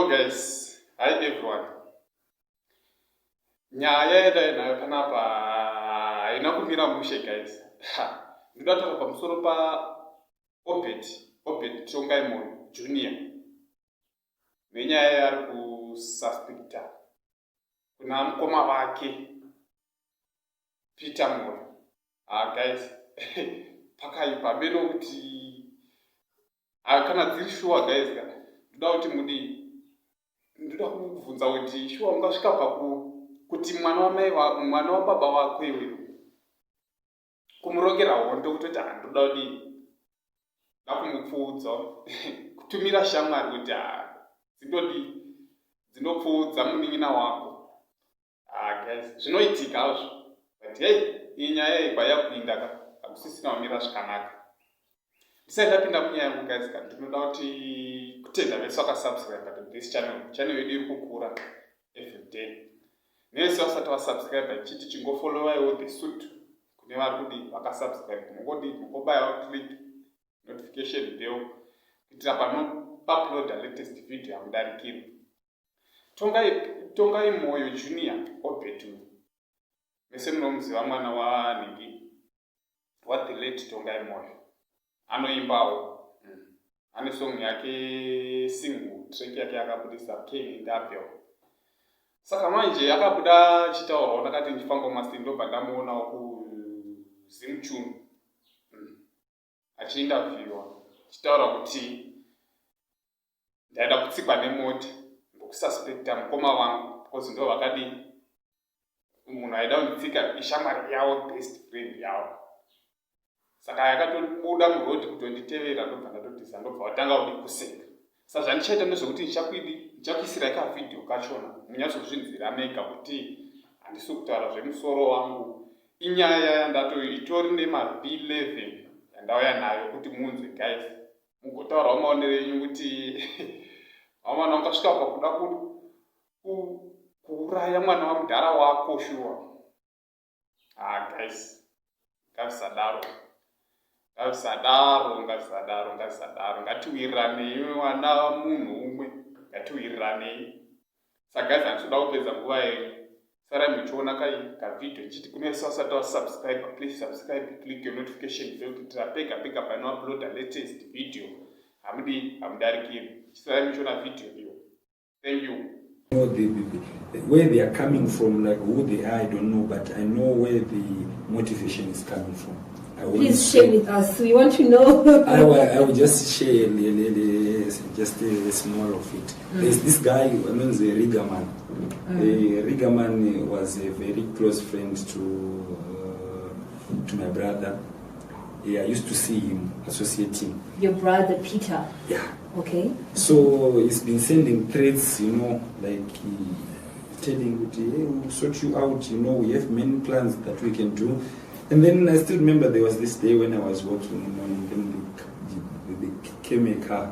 Hello guys, hi everyone. Nyaya yadainayo panapa haina kumira mushe guys. Ndoda kutaura pamusoro Orbet Tongai Moyo Junior nenyaya yari kususpecta kuna mukoma wake Peter Moyo. Guys, pakaipa beno kuti kana dziri sure guys kana ndoda kuti ndoda kubvunza kuti shuwa ungasvika kuti mwana wababa wako iwe kumurongera hondo kutoti ndoda kuti ndakumupfuudza kutumira shamwari kuti dzinopfuudza munin'ina wako. Guys, zvinoitika hazvo, but hey, iyi nyaya ibva yakuinda hakusisina kumira zvakanaka. Ndisati ndapinda munyaya yangu guys, ndinoda kuti kutenda vese vakasubscribe to this channel yedu iri kukura every day. Nevese vasati vasubscribe chiti chingofollowaiwo the suit kune vari kudi vakasubscribe mungobaya click notification bell kuitira pano upload latest video hamudarikiri. Tongai Moyo Junior Orbet mese munomuziva mwana wa the late Tongai Moyo anoimbawo ane song yake single track yake yakabudisa King Ndapyo. Saka manje akabuda chitaura ndakati ndifanga masti ndobva ndamuonawo kuzimchunu achiinterviewa chitaura kuti ndaida kutsikwa nemota ndokususpecta mukoma wangu because ndo vakadi munhu aida kunditsika ishamwari yawo best friend yawo. Saka yakatobuda murodi kutonditevera ndobva ndatotisa ndobva watanga kudi kuseka. Saka zvandichaita ndezvekuti ndichakuisira kavidhio kachona munyatsozvinzira mega kuti handisi kutaura zvemusoro wangu. Inyaya itori nema-B11 yandauya nayo kuti munzwe guys, mugotaurawo maonero enyu kuti mwana ungasvika pakuda kuuraya mwana wamudhara wako shuwa. Guys, ngavisadaro, ngatiwiranei mwana wamunhu umwe, ngatiwiranei. Saka guys, handitoda kupedza nguva yenyu. Sarai muchiona kavidhio chiti kunese vasati vasubscribe, please subscribe, click your notification bell kuitira pega pano upload latest video hamudarikiri. Sarai muchiona video iyo. Thank you. Where they are coming from, like who they are, I don't know, but I know where the motivation is coming from. Please share with us. We want to know. I will just share just a small of it. There's this guy, known the Rigaman. Rigaman was a very close friend to my brother. I used to see him, associate him. Your brother Peter? Yeah. Okay. So he's been sending threats, like telling, hey, we'll sort you out, we have many plans that we can do. And then I still remember there was this day when I was walking on, then there came a car,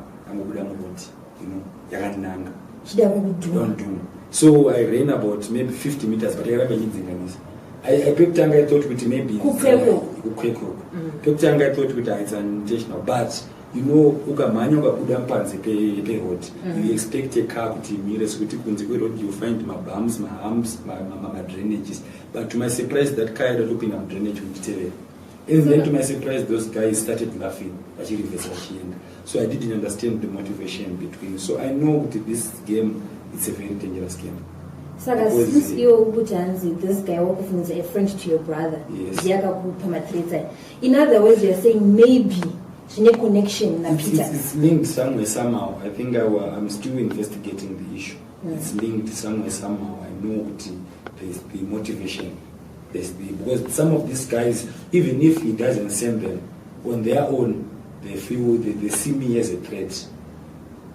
don't do. So I ran about maybe 50 meters, but I kept on, I thought with maybe it's unintentional, but ukamhanya ukabuda mupanze peroad, you expect a car kuti imire sokuti kunze kweroad you find mabumps, mahumps, drainages. But to my surprise, that car ended up in a drainage with TV. And then to my surprise, those guys started laughing. So I didn't understand the motivation between. So I know that this game, it's a very dangerous game. So since this guy is a friend to your brother, yes. In other words, you're saying maybe connection. It's linked somewhere, somehow. I think I'm still investigating the issue. It's linked somewhere, somehow. I know there's the motivation. Because some of these guys, even if he doesn't send them, on their own, they feel they see me as a threat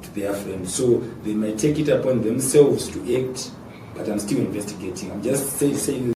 to their friends. So they might take it upon themselves to act, but I'm still investigating. I'm just saying